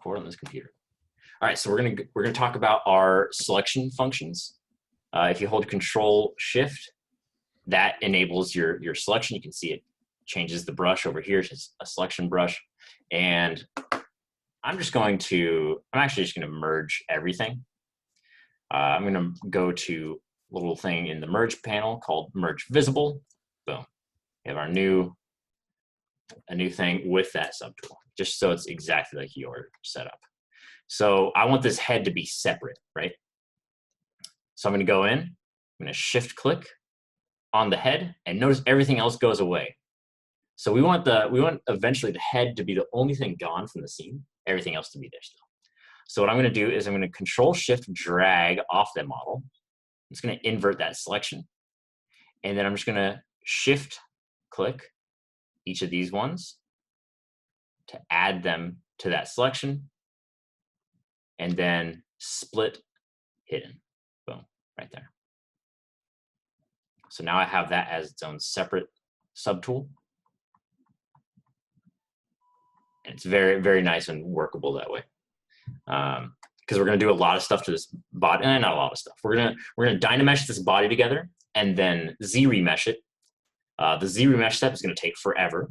record on this computer. All right, so we're gonna talk about our selection functions. If you hold Control Shift, that enables your selection. You can see it changes the brush over here to a selection brush, and I'm actually just gonna merge everything. I'm gonna go to a little thing in the merge panel called Merge Visible. Boom. We have a new thing with that subtool, just so it's exactly like your setup. So I want this head to be separate, right? So I'm gonna go in, I'm gonna shift click on the head, and notice everything else goes away. So we want eventually the head to be the only thing gone from the scene, everything else to be there still. So what I'm gonna do is I'm gonna Control Shift drag off that model. I'm just gonna invert that selection. And then I'm just gonna shift click each of these ones to add them to that selection, and then split hidden. Boom, right there. So now I have that as its own separate subtool. And it's very, very nice and workable that way. Because we're gonna do a lot of stuff to this body, and not a lot of stuff. We're gonna Dynamesh this body together and then ZRemesh it. The ZRemesh step is gonna take forever,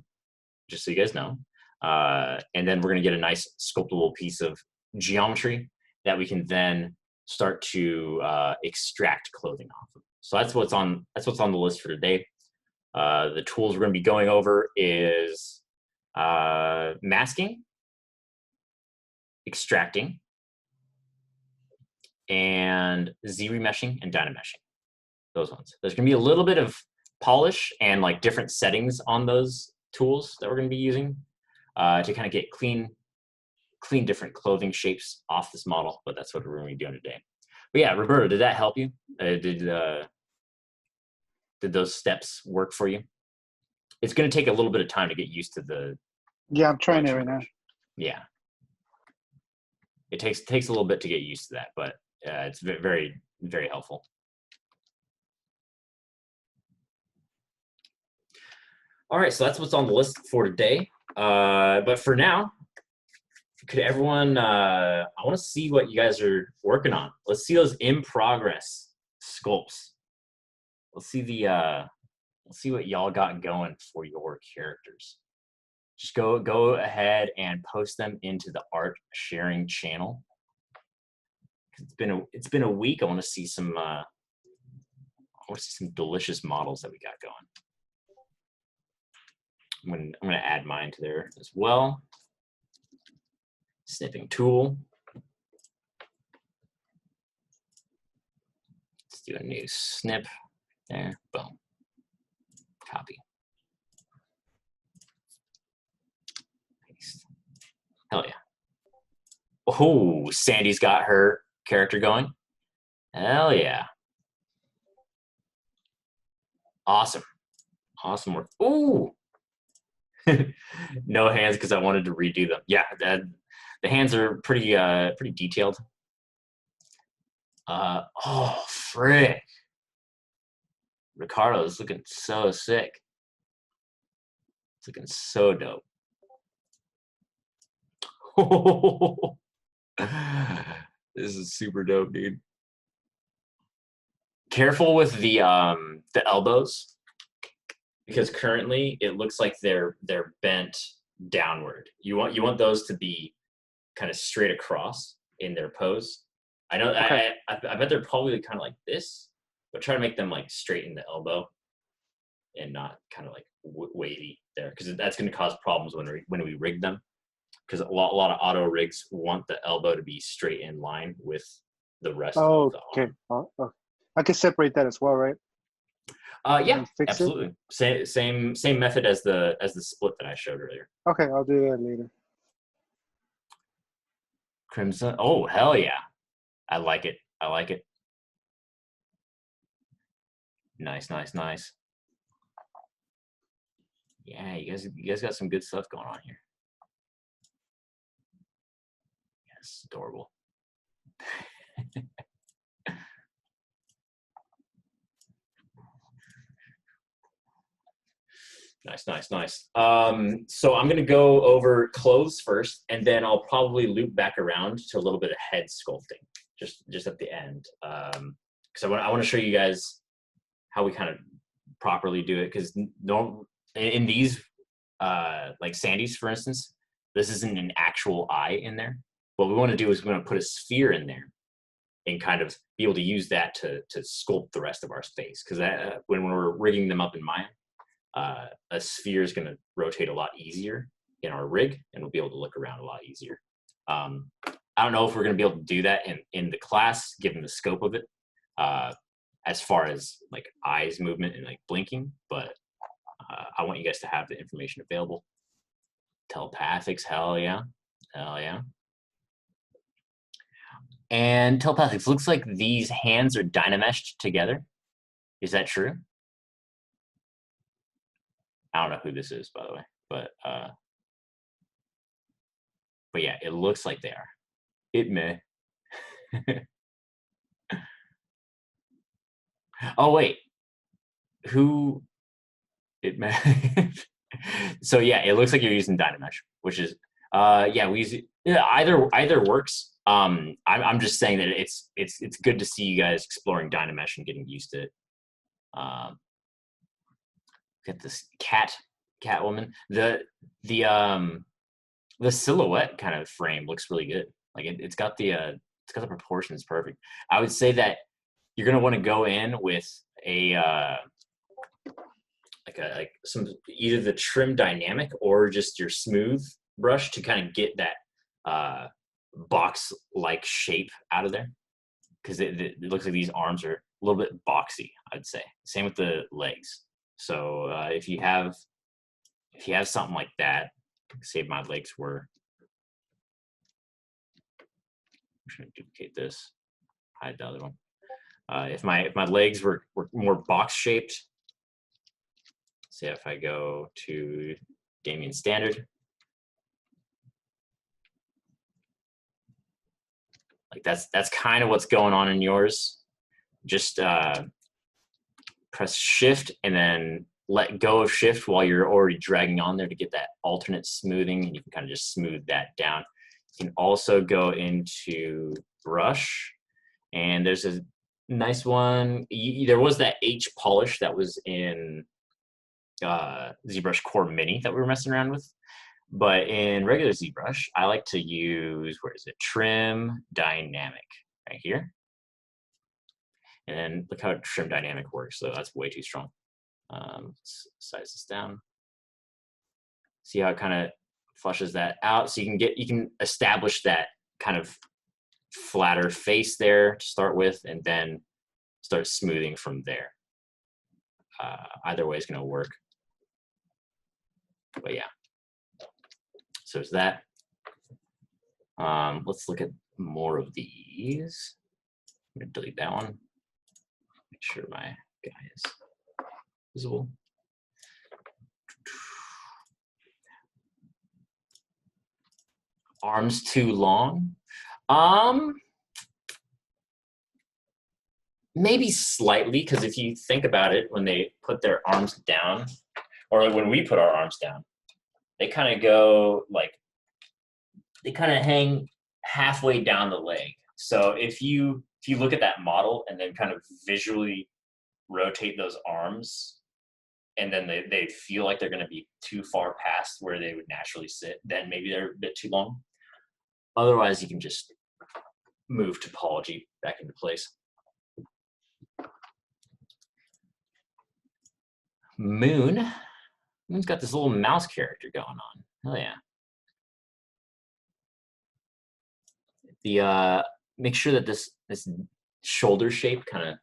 just so you guys know. And then we're gonna get a nice sculptable piece of geometry that we can then start to extract clothing off of. So that's what's on the list for today. The tools we're gonna be going over is masking, extracting, and ZRemeshing and Dynameshing. Those ones. There's gonna be a little bit of polish and like different settings on those tools that we're gonna be using to kind of get clean different clothing shapes off this model, but that's what we're gonna be doing today. But yeah, Roberto, did that help you? Did those steps work for you? It's gonna take a little bit of time to get used to the. Yeah, I'm trying it right now. Yeah. It takes a little bit to get used to that, but it's very, very helpful. All right, so that's what's on the list for today. But for now, could everyone? I want to see what you guys are working on. Let's see those in progress sculpts. Let's see what y'all got going for your characters. Just go ahead and post them into the art sharing channel. It's been a week. I want to see some delicious models that we got going. I'm gonna add mine to there as well. Snipping tool. Let's do a new snip there. Boom. Copy. Paste. Hell yeah. Oh, Sandy's got her character going. Hell yeah. Awesome. Awesome work. Ooh. No hands because I wanted to redo them. Yeah, the hands are pretty detailed. Oh frick. Ricardo is looking so sick. It's looking so dope. This is super dope, dude. Careful with the elbows, because currently it looks like they're bent downward. You want those to be kind of straight across in their pose. I know. Okay. I bet they're probably kind of like this, but try to make them like straight in the elbow and not kind of like wavy there, because that's going to cause problems when we rig them. Because a lot of auto rigs want the elbow to be straight in line with the rest of the arm. Okay. I can separate that as well, right? Yeah, absolutely. Same method as the split that I showed earlier. Okay, I'll do that later. Crimson. Oh, hell yeah. I like it. I like it. Nice, nice, nice. Yeah, you guys got some good stuff going on here. Yes, adorable. Nice, nice, nice. So I'm gonna go over clothes first, and then I'll probably loop back around to a little bit of head sculpting, just at the end. Because I want to show you guys how we kind of properly do it. Because no, in these like Sandy's, for instance, this isn't an actual eye in there. What we want to do is we want to put a sphere in there and kind of be able to use that to sculpt the rest of our space. Because when we're rigging them up in Maya, a sphere is going to rotate a lot easier in our rig, and we'll be able to look around a lot easier. I don't know if we're going to be able to do that in the class, given the scope of it, as far as like eyes movement and like blinking, but I want you guys to have the information available. Telepathics, hell yeah. Hell yeah. And telepathics, looks like these hands are dynameshed together. Is that true? I don't know who this is, by the way, but yeah, it looks like they are. It may. Oh wait, who? It may. So yeah, it looks like you're using Dynamesh, which is yeah, we use it. Yeah, either works. I'm just saying that it's good to see you guys exploring Dynamesh and getting used to it. Get this Catwoman. The silhouette kind of frame looks really good. Like it's got the proportions perfect. I would say that you're gonna want to go in with a like some either the trim dynamic or just your smooth brush to kind of get that box like shape out of there, because it looks like these arms are a little bit boxy, I'd say. Same with the legs. So if you have something like that, say my legs were, I'm just gonna duplicate this, hide the other one. If my legs were more box shaped, say if I go to Damien Standard, like that's kind of what's going on in yours. Just press shift and then let go of shift while you're already dragging on there to get that alternate smoothing, and you can kind of just smooth that down. You can also go into brush, and there's a nice one. There was that H polish that was in ZBrush Core Mini that we were messing around with. But in regular ZBrush, I like to use, where is it? Trim Dynamic, right here. And then look how Trim Dynamic works. So that's way too strong. Let's size this down. See how it kind of flushes that out. So you can establish that kind of flatter face there to start with, and then start smoothing from there. Either way is going to work. But yeah. So there's that. Let's look at more of these. I'm going to delete that one. Make sure my guy is visible. Arms too long. Maybe slightly, because if you think about it, when they put their arms down, or when we put our arms down, they kind of go like, they kind of hang halfway down the leg. So if you look at that model and then kind of visually rotate those arms, and then they feel like they're going to be too far past where they would naturally sit, then maybe they're a bit too long. Otherwise, you can just move topology back into place. Moon's got this little mouse character going on. Oh yeah. Make sure that this shoulder shape kind of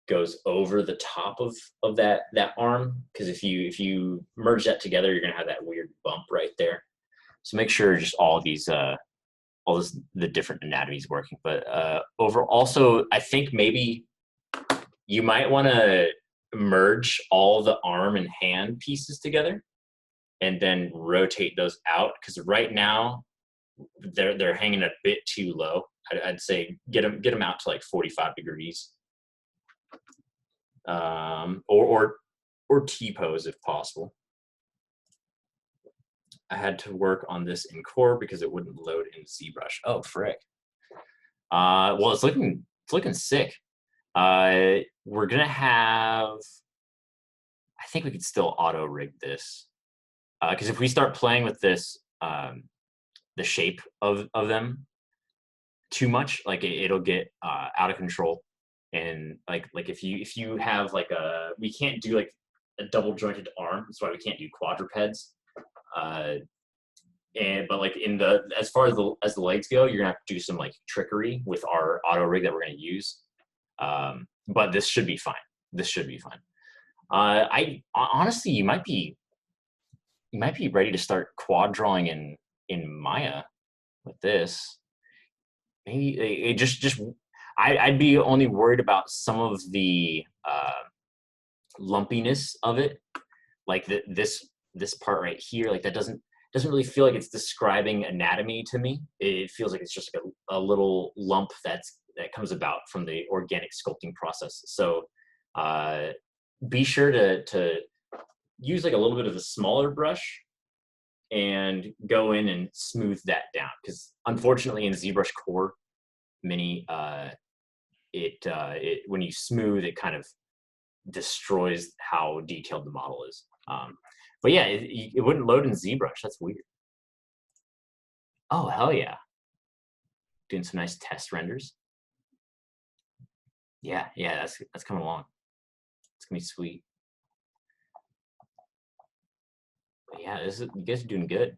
goes over the top of that arm, because if you merge that together, you're gonna have that weird bump right there. So make sure just all these the different anatomies working. But also, I think maybe you might want to merge all the arm and hand pieces together, and then rotate those out, because right now they're hanging a bit too low. I'd say get them out to like 45 degrees, or T-pose if possible. I had to work on this in Core because it wouldn't load in ZBrush. Oh, frick. Well, it's looking sick. We're gonna have. I think we could still auto rig this because if we start playing with this, the shape of them too much, like it'll get out of control. And like if you have like we can't do like a double jointed arm. That's why we can't do quadrupeds. But like as far as the legs go, you're gonna have to do some like trickery with our auto rig that we're gonna use. But this should be fine. This should be fine. I honestly, you might be ready to start quad drawing in Maya with this. Maybe it just I'd be only worried about some of the lumpiness of it, like this part right here, like that doesn't really feel like it's describing anatomy to me. It feels like it's just like a little lump that comes about from the organic sculpting process. So be sure to use like a little bit of a smaller brush and go in and smooth that down, because unfortunately in ZBrush Core Mini, when you smooth, it kind of destroys how detailed the model is. But yeah, it wouldn't load in ZBrush. That's weird. Oh, hell yeah. Doing some nice test renders. Yeah, that's coming along. It's gonna be sweet. But yeah, you guys are doing good.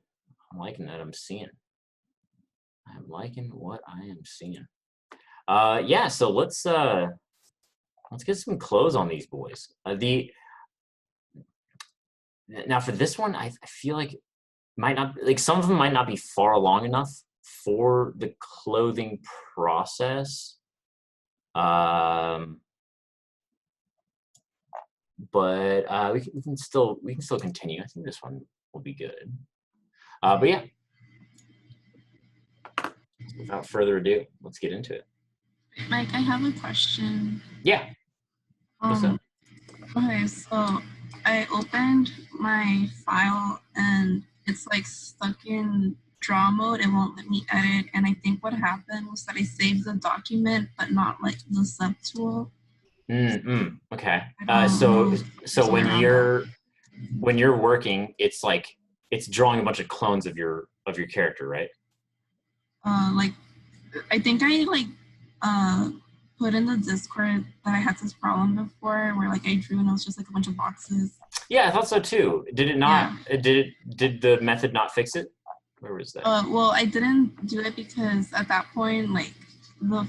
I'm liking that I'm seeing. I'm liking what I am seeing. Yeah, so let's get some clothes on these boys. Now for this one, I feel like might not, like some of them might not be far along enough for the clothing process. But we can still continue. I think this one will be good. But yeah, without further ado, let's get into it. Mike, I have a question. Yeah. What's up? Okay, so I opened my file and it's like stuck in draw mode. It won't let me edit. And I think what happened was that I saved the document, but not like the subtool. Okay. So when you're working, it's like it's drawing a bunch of clones of your character, right? Like I think I put in the Discord that I had this problem before where like I drew and it was just like a bunch of boxes. Yeah, I thought so too. Did it not? Yeah. Did the method not fix it? Where was that? Well, I didn't do it because at that point, like the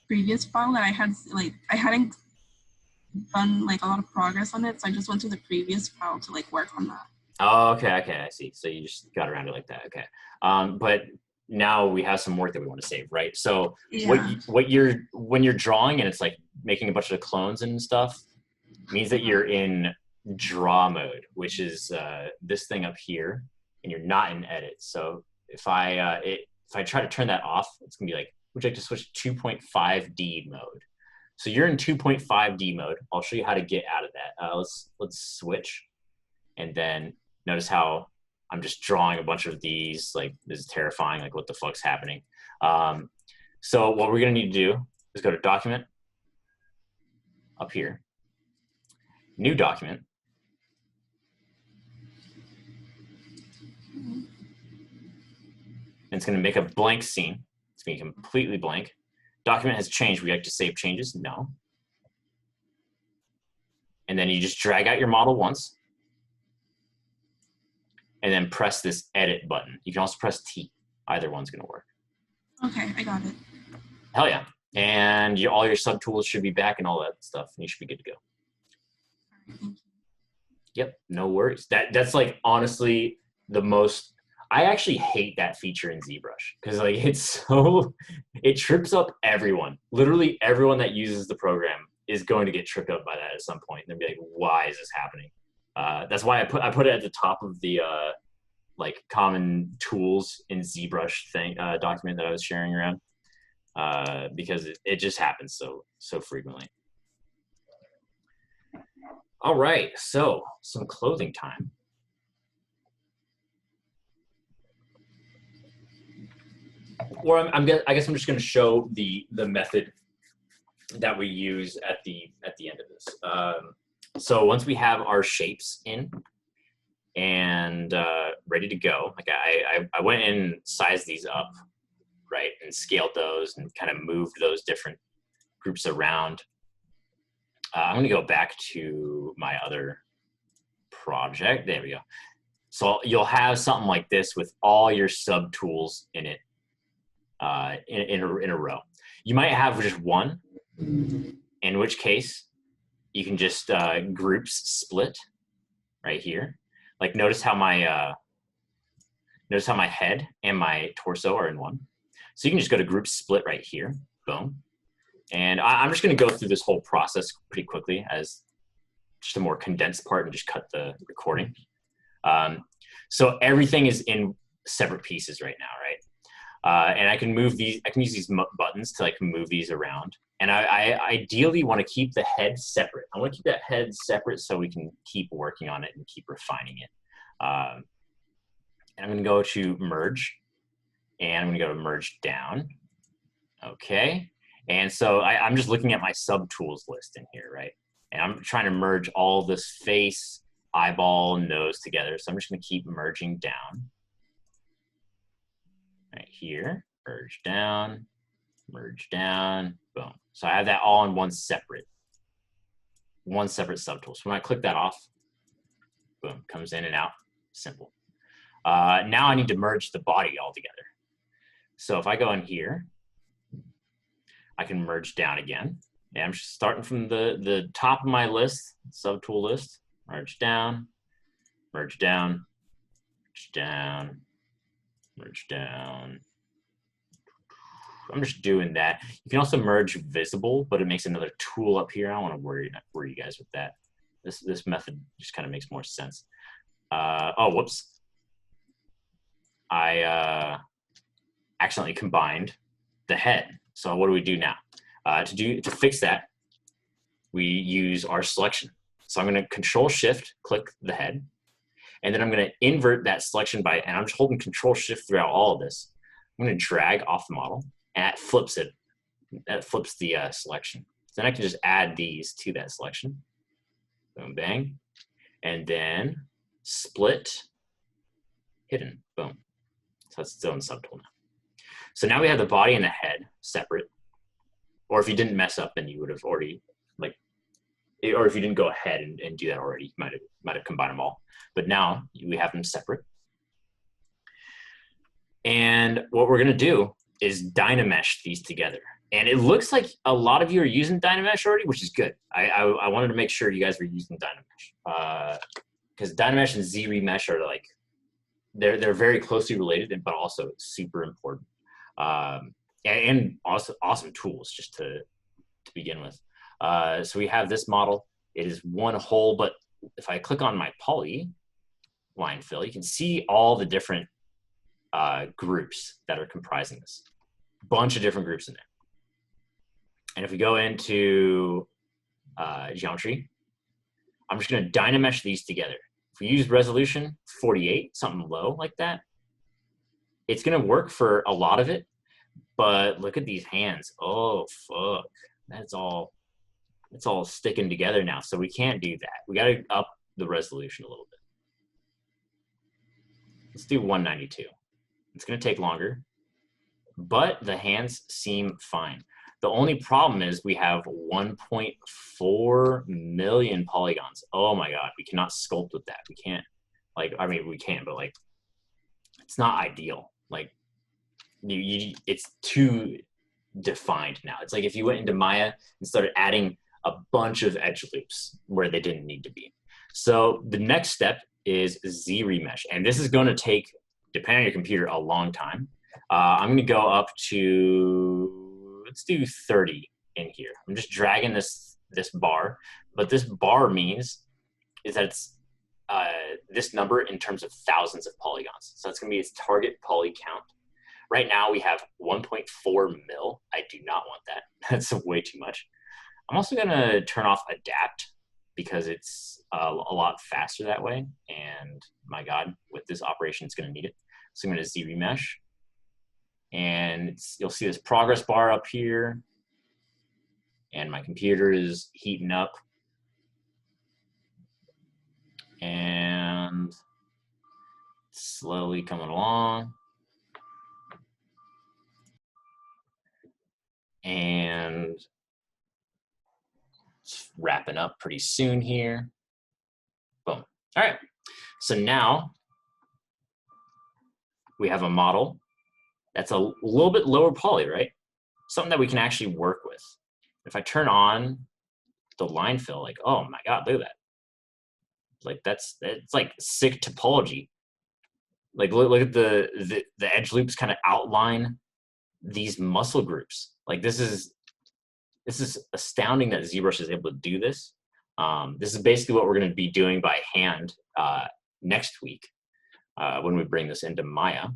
previous file that I had, like I hadn't done like a lot of progress on it, so I just went to the previous file to like work on that. Oh, okay, I see. So you just got around it like that. Okay. But now we have some work that we want to save, right? So yeah. when you're drawing and it's like making a bunch of clones and stuff, means that you're in draw mode, which is this thing up here, and you're not in edit. So if I try to turn that off, it's gonna be like, would you like to switch to 2.5D mode? So you're in 2.5D mode. I'll show you how to get out of that. Let's switch, and then notice how I'm just drawing a bunch of these. Like, this is terrifying. Like, what the fuck's happening? So what we're gonna need to do is go to Document, up here, New Document, and it's gonna make a blank scene. It's gonna be completely blank. Document has changed. We like to save changes? No. And then you just drag out your model once, and then press this edit button. You can also press T. Either one's gonna work. Okay, I got it. Hell yeah. And all your subtools should be back and all that stuff, and you should be good to go. Thank you. Yep, no worries. That's like honestly the most, I actually hate that feature in ZBrush because like it trips up everyone. Literally everyone that uses the program is going to get tripped up by that at some point. And they'll be like, why is this happening? That's why I put it at the top of the like common tools in ZBrush document that I was sharing around, because it just happens so frequently. All right, so some clothing time. or I guess I'm just going to show the method that we use at the end of this. So once we have our shapes in and ready to go, like I went and sized these up, right, and scaled those and kind of moved those different groups around. I'm going to go back to my other project. There we go. So you'll have something like this with all your sub tools in it, in a row. You might have just one, in which case you can just groups split right here. Like notice how my head and my torso are in one. So you can just go to group split right here. Boom. And I'm just going to go through this whole process pretty quickly as just a more condensed part and just cut the recording. So everything is in separate pieces right now, right? And I can move these. I can use these buttons to like move these around. And I ideally want to keep the head separate. I want to keep that head separate so we can keep working on it and keep refining it. And I'm going to go to merge, and I'm going to go to merge down. Okay. And so I'm just looking at my subtools list in here, right? And I'm trying to merge all this face, eyeball, nose together. So I'm just going to keep merging down. Right here, merge down, boom. So I have that all in one separate subtool. So when I click that off, boom, comes in and out, simple. Now I need to merge the body all together. So if I go in here, I can merge down again. And I'm just starting from the top of my list, subtool list, merge down, merge down, merge down, merge down. I'm just doing that. You can also merge visible, but it makes another tool up here. I don't want to worry you guys with that. This method just kind of makes more sense. Oh, whoops. I accidentally combined the head. So what do we do now? To fix that, we use our selection. So I'm going to Control Shift, click the head, and then I'm going to invert that selection and I'm just holding Control Shift throughout all of this. I'm going to drag off the model, and that flips it. That flips the selection. So then I can just add these to that selection. Boom, bang, and then split, hidden, boom. So that's its own subtool now. So now we have the body and the head separate. Or if you didn't mess up, then you would have already, or if you didn't go ahead and do that already, you might have combined them all. But now we have them separate. And what we're gonna do is Dynamesh these together. And it looks like a lot of you are using Dynamesh already, which is good. I wanted to make sure you guys were using Dynamesh. Because Dynamesh and ZRemesh are like, they're very closely related, but also super important. And also awesome tools just to begin with. So we have this model. It is one whole, but if I click on my poly line fill, you can see all the different groups that are comprising this. Bunch of different groups in there. And if we go into geometry, I'm just going to Dynamesh these together. If we use resolution 48, something low like that, it's going to work for a lot of it. But look at these hands. Oh, fuck. It's all sticking together now. So we can't do that. We got to up the resolution a little bit. Let's do 192. It's going to take longer, but the hands seem fine. The only problem is we have 1.4 million polygons. Oh my God, we cannot sculpt with that. We can't, we can, but it's not ideal. It's too defined now. It's like if you went into Maya and started adding a bunch of edge loops where they didn't need to be. So the next step is ZRemesh, and this is going to take, depending on your computer, a long time. I'm going to go up to, let's do 30 in here. I'm just dragging this bar, but this bar means is that it's this number in terms of thousands of polygons. So that's going to be its target poly count. Right now we have 1.4 mil. I do not want that. That's way too much. I'm also going to turn off adapt because it's a lot faster that way. And my God, with this operation, it's going to need it. So I'm going to ZRemesh. And and you'll see this progress bar up here, and my computer is heating up, and slowly coming along, and it's wrapping up pretty soon here. Boom. All right, so now we have a model that's a little bit lower poly, right? Something that we can actually work with. If I turn on the line fill, like, oh my God, look at that. Like it's like sick topology. Like look at the edge loops kind of outline these muscle groups. Like this is astounding that ZRemesh is able to do this. This is basically what we're going to be doing by hand next week when we bring this into Maya.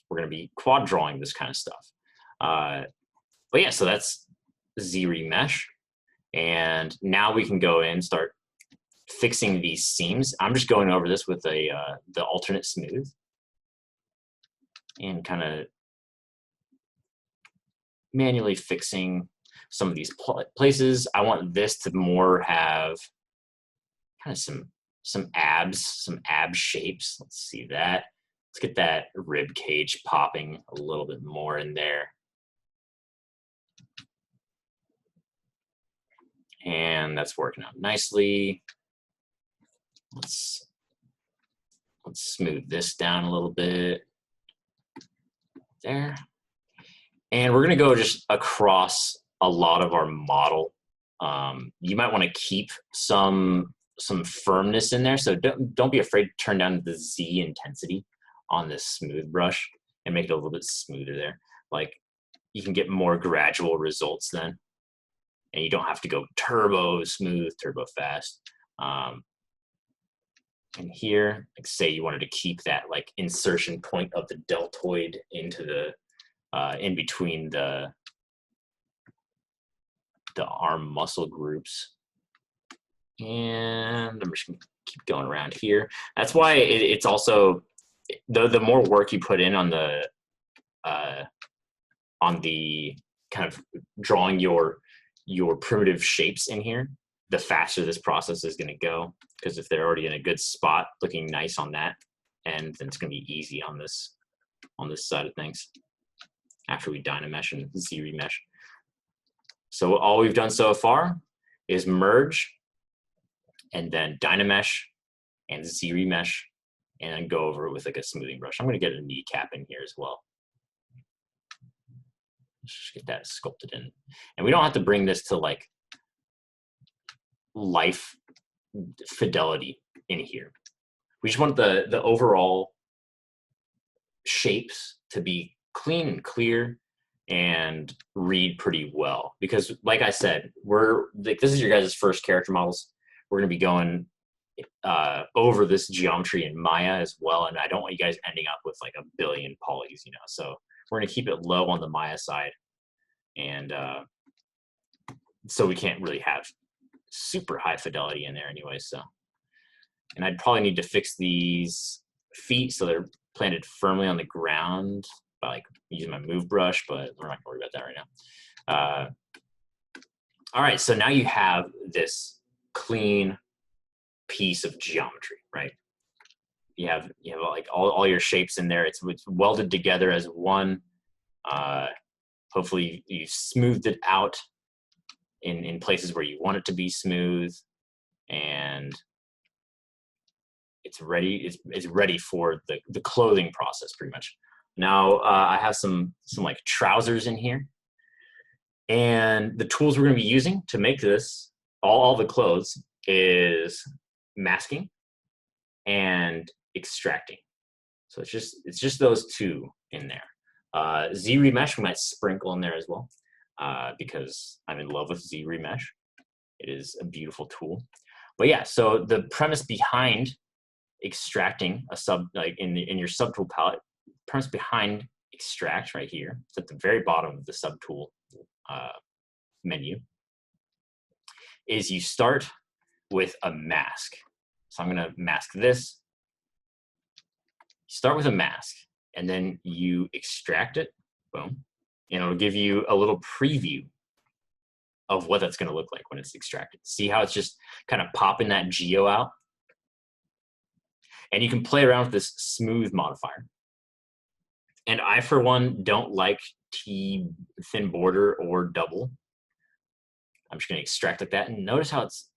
We're going to be quad drawing this kind of stuff. But yeah, so that's ZRemesh. And now we can go in and start fixing these seams. I'm just going over this with the alternate smooth and kind of manually fixing some of these places. I want this to more have kind of some ab shapes. Let's see that. Let's get that rib cage popping a little bit more in there. And that's working out nicely. Let's smooth this down a little bit. There. And we're gonna go just across a lot of our model. You might want to keep some firmness in there, so don't be afraid to turn down the Z intensity on this smooth brush and make it a little bit smoother there. Like you can get more gradual results then, and you don't have to go turbo smooth, turbo fast. And here, like say you wanted to keep that like insertion point of the deltoid into the in between the arm muscle groups. And I'm just gonna keep going around here. That's why it's also, the more work you put in on the kind of drawing your primitive shapes in here, the faster this process is going to go. Because if they're already in a good spot, looking nice on that, and then it's going to be easy on this side of things after we Dynamesh and ZRemesh. So all we've done so far is merge, and then Dynamesh and ZRemesh, and then go over it with like a smoothing brush. I'm going to get a kneecap in here as well. Let's just get that sculpted in. And we don't have to bring this to like life fidelity in here. We just want the overall shapes to be clean and clear and read pretty well. Because like I said, this is your guys' first character models. We're going to be going over this geometry in Maya as well, and I don't want you guys ending up with like a billion polys, you know. So we're going to keep it low on the Maya side, and so we can't really have super high fidelity in there anyway. So, and I'd probably need to fix these feet so they're planted firmly on the ground by like using my move brush, but we're not going to worry about that right now. All right, so now you have this clean piece of geometry, right? You have like all your shapes in there. It's welded together as one. Hopefully you smoothed it out in places where you want it to be smooth, and it's ready. It's ready for the clothing process pretty much. Now I have some like trousers in here, and the tools we're going to be using to make this all the clothes is masking and extracting. So it's just those two in there. ZRemesh we might sprinkle in there as well, because I'm in love with ZRemesh. It is a beautiful tool. But yeah, so the premise behind extracting a like in your subtool palette, premise behind extract right here, it's at the very bottom of the subtool menu, is you start with a mask. So I'm going to mask this. Start with a mask, and then you extract it. Boom. and it'll give you a little preview of what that's going to look like when it's extracted. See how it's just kind of popping that geo out? And you can play around with this smooth modifier. And I, for one, don't like T thin border or double. I'm just going to extract like that. And notice how it's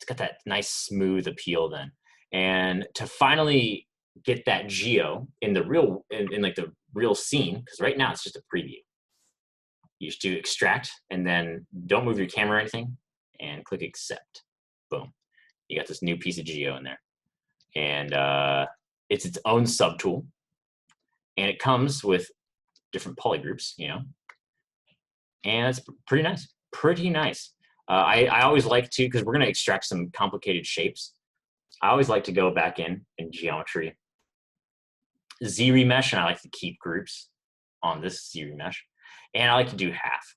got that nice smooth appeal then. And to finally get that geo in the real, in like the real scene, because right now it's just a preview. You just do extract and then don't move your camera or anything and click accept. Boom. You got this new piece of geo in there. And it's its own subtool. And it comes with different polygroups, you know. And it's pretty nice. Pretty nice. I always like to, because we're going to extract some complicated shapes. I always like to go back in geometry, ZRemesh, and I like to keep groups on this ZRemesh. And I like to do half,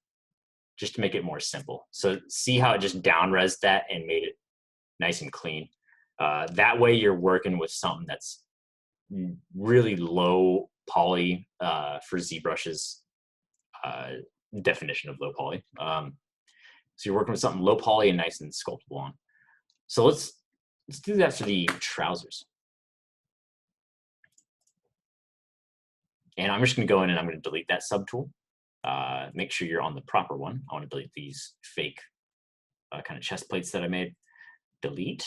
just to make it more simple. So see how it just down-res that and made it nice and clean. That way you're working with something that's really low poly for ZBrush's definition of low poly. So you're working with something low poly and nice and sculptable on. So let's do that for the trousers. And I'm just going to go in and I'm going to delete that subtool. Make sure you're on the proper one. I want to delete these fake kind of chest plates that I made. Delete.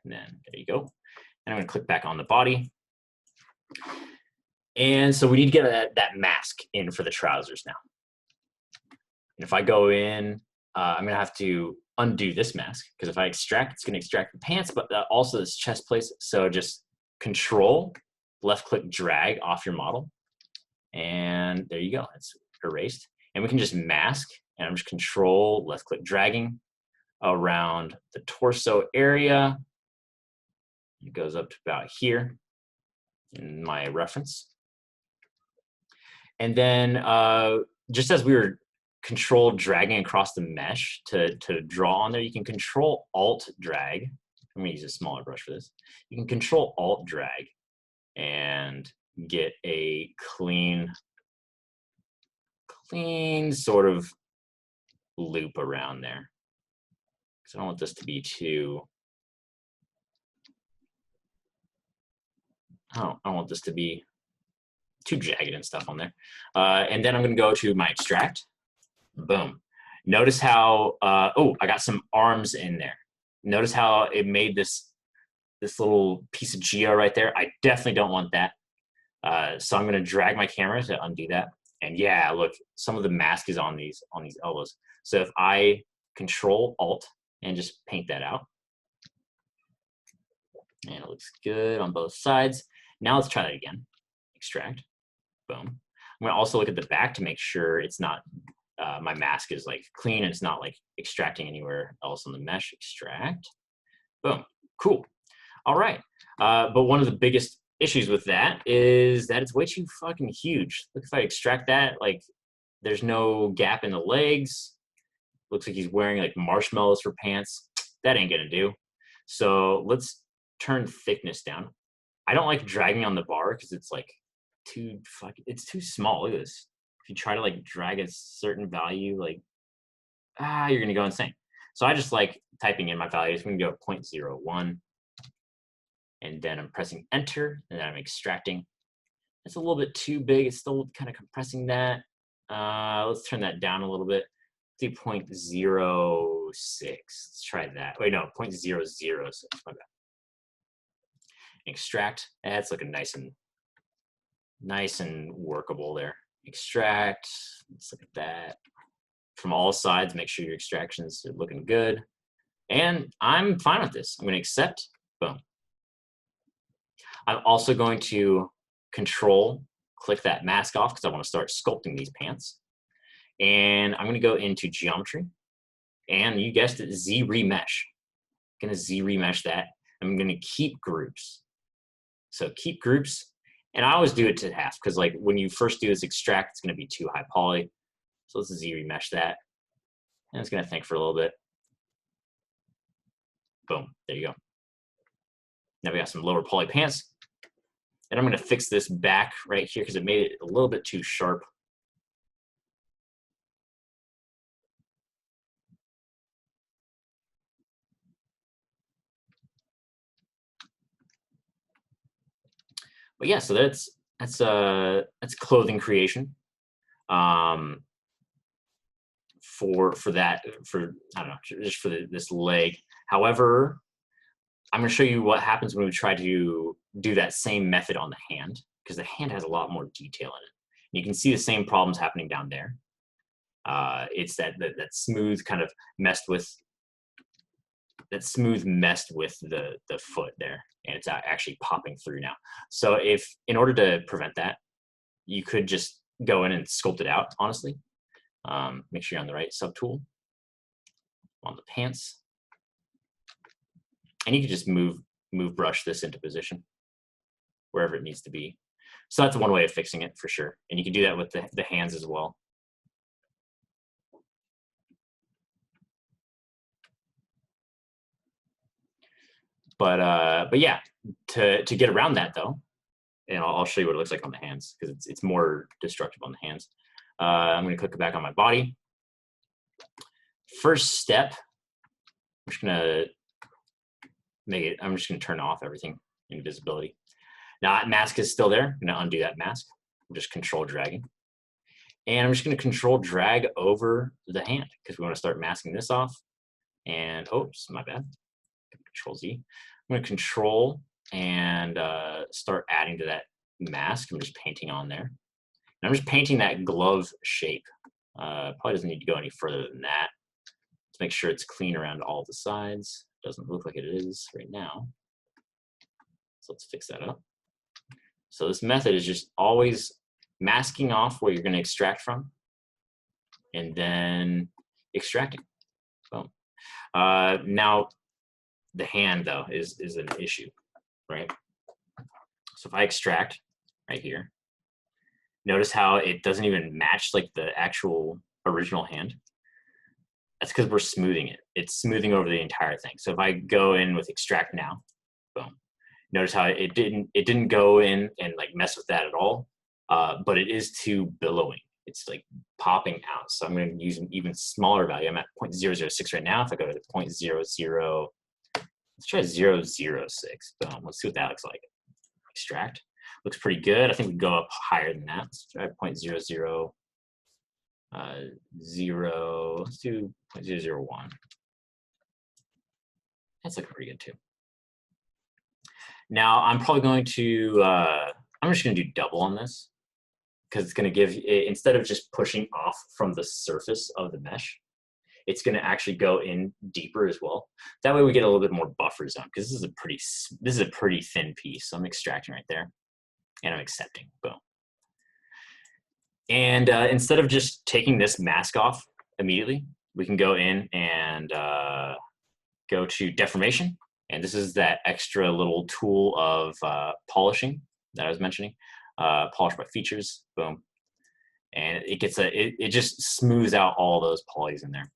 And then there you go. And I'm going to click back on the body. And so we need to get that mask in for the trousers now. And if I go in, I'm going to have to undo this mask, because if I extract, it's going to extract the pants, but also this chest plate. So just Control, left click, drag off your model. And there you go. It's erased. And we can just mask, and I'm just Control, left click, dragging around the torso area. It goes up to about here in my reference. And then just as we were Control dragging across the mesh to draw on there, you can Control Alt drag. I'm gonna use a smaller brush for this. You can Control Alt drag and get a clean sort of loop around there. Because I don't want this to be too, I don't want this to be too jagged and stuff on there. And then I'm gonna go to my extract. Boom. Notice how, oh, I got some arms in there. Notice how it made this little piece of geo right there. I definitely don't want that. So I'm going to drag my camera to undo that. And yeah, look, some of the mask is on these elbows. So if I Control Alt and just paint that out, and it looks good on both sides. Now let's try that again. Extract. Boom. I'm going to also look at the back to make sure it's not, my mask is like clean and it's not like extracting anywhere else on the mesh. Extract. Boom. Cool. All right. But one of the biggest issues with that is that it's way too fucking huge. Look, if I extract that, like there's no gap in the legs. Looks like he's wearing like marshmallows for pants. That ain't gonna do. So let's turn thickness down. I don't like dragging on the bar because it's like it's too small. Look at this. If you try to like drag a certain value, like, you're gonna go insane. So I just like typing in my values. We can go 0.01. And then I'm pressing enter, and then I'm extracting. It's a little bit too big. It's still kind of compressing that. Let's turn that down a little bit. Let's do 0.06. Let's try that. Wait, no, 0.006. My bad. Extract. That's looking nice and workable there. Extract. Let's look at that. From all sides, make sure your extractions are looking good. And I'm fine with this. I'm going to accept. Boom. I'm also going to Control click that mask off because I want to start sculpting these pants. And I'm going to go into geometry. And you guessed it, ZRemesh. I'm going to ZRemesh that. I'm going to keep groups. So keep groups. And I always do it to half because like when you first do this extract, it's going to be too high poly. So let's ZRemesh that. And it's going to think for a little bit. Boom. There you go. Now we got some lower poly pants. And I'm going to fix this back right here because it made it a little bit too sharp. But yeah, so that's clothing creation. Um, for that, for I don't know, just for this leg. However, I'm going to show you what happens when we try to do that same method on the hand, because the hand has a lot more detail in it. And you can see the same problems happening down there. It's that smooth kind of messed with the foot there, and it's actually popping through now. So if in order to prevent that, you could just go in and sculpt it out, honestly. Make sure you're on the right subtool on the pants, and you can just move brush this into position wherever it needs to be. So that's one way of fixing it for sure, and you can do that with the hands as well. But yeah, to get around that though, and I'll show you what it looks like on the hands, because it's more destructive on the hands. I'm going to click back on my body. First step, I'm just going to turn off everything, invisibility. Now that mask is still there. I'm going to undo that mask. I'm just control dragging. And I'm just going to control drag over the hand, because we want to start masking this off. And, oops, my bad. Control Z. I'm going to control and start adding to that mask. I'm just painting on there. And I'm just painting that glove shape. Probably doesn't need to go any further than that. Let's make sure it's clean around all the sides. Doesn't look like it is right now. So let's fix that up. So this method is just always masking off where you're going to extract from, and then extracting. Boom. Now the hand though is an issue, right? So if I extract right here, notice how it doesn't even match like the actual original hand. That's because we're smoothing it. It's smoothing over the entire thing. So if I go in with extract now, boom. Notice how it didn't go in and like mess with that at all, but it is too billowing. It's like popping out. So I'm going to use an even smaller value. I'm at 0.006 right now. If I go to 0.00, let's try 0.006. Boom. Let's see what that looks like. Extract. Looks pretty good. I think we go up higher than that. Let's try 0.00. Let's do 0.001. That's looking pretty good too. Now I'm probably going to, I'm just going to do double on this, because it's going to give, instead of just pushing off from the surface of the mesh, it's going to actually go in deeper as well. That way we get a little bit more buffer zone, because this is a pretty thin piece. So I'm extracting right there, and I'm accepting. Boom. And instead of just taking this mask off immediately, we can go in and go to Deformation. And this is that extra little tool of polishing that I was mentioning. Polish by features, boom. And it gets it just smooths out all those polys in there.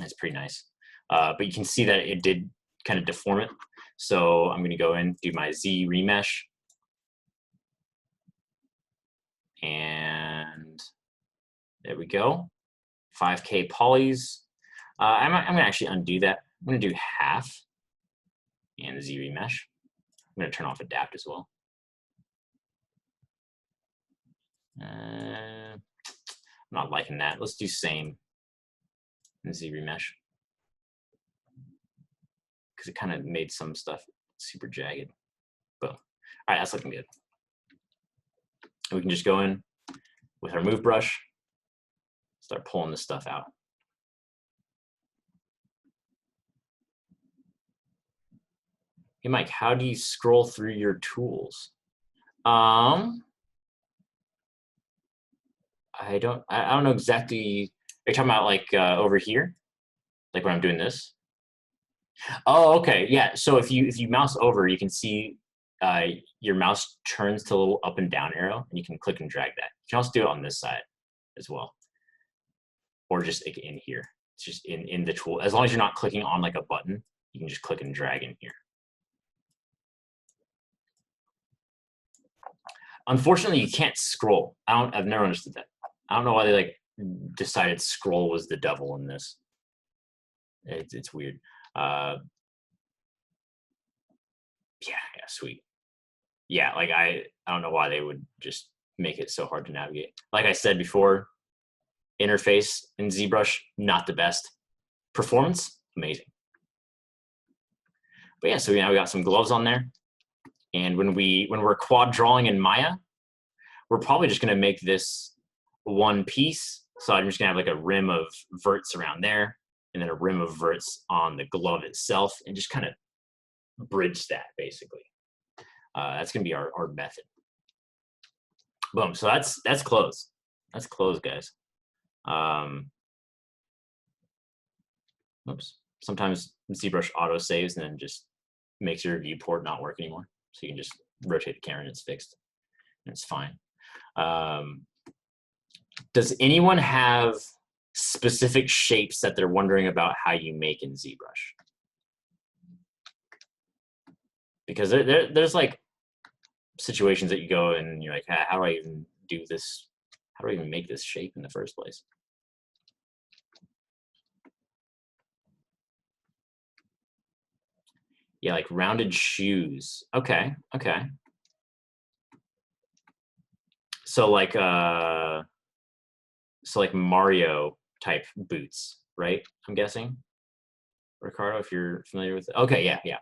It's pretty nice. But you can see that it did kind of deform it. So I'm gonna go in, do my ZRemesh. And there we go. 5K polys. I'm gonna actually undo that. I'm gonna do half and the ZRemesh. I'm gonna turn off adapt as well. I'm not liking that. Let's do same in ZRemesh, because it kind of made some stuff super jagged. Boom. All right, that's looking good. And we can just go in with our move brush, start pulling this stuff out. Hey, Mike, how do you scroll through your tools? I don't know exactly. Are you talking about like over here? Like when I'm doing this? Oh, okay, yeah. So if you mouse over, you can see your mouse turns to a little up and down arrow, and you can click and drag that. You can also do it on this side as well, or just like in here. It's just in the tool. As long as you're not clicking on like a button, you can just click and drag in here. Unfortunately, you can't scroll. I've never understood that. I don't know why they like decided scroll was the devil in this. It's weird. Yeah, sweet. yeah, like I don't know why they would just make it so hard to navigate. Like I said before, interface in ZBrush, not the best. Performance, amazing. But yeah, so now we got some gloves on there. And when we're quad drawing in Maya, we're probably just gonna make this one piece. So I'm just gonna have like a rim of verts around there, and then a rim of verts on the glove itself, and just kind of bridge that basically. That's gonna be our method. Boom. So that's close. That's close, guys. Oops. Sometimes ZBrush auto saves and then just makes your viewport not work anymore. So you can just rotate the camera and it's fixed. And it's fine. Does anyone have specific shapes that they're wondering about how you make in ZBrush? Because there's like situations that you go and you're like, how do I even do this? How do I even make this shape in the first place? Yeah, like rounded shoes. Okay, okay. So like Mario type boots, right? I'm guessing. Ricardo, if you're familiar with it. Okay, yeah, yeah.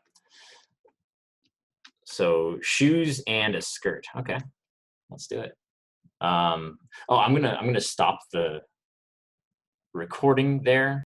So shoes and a skirt. Okay, let's do it. Oh, I'm gonna stop the recording there.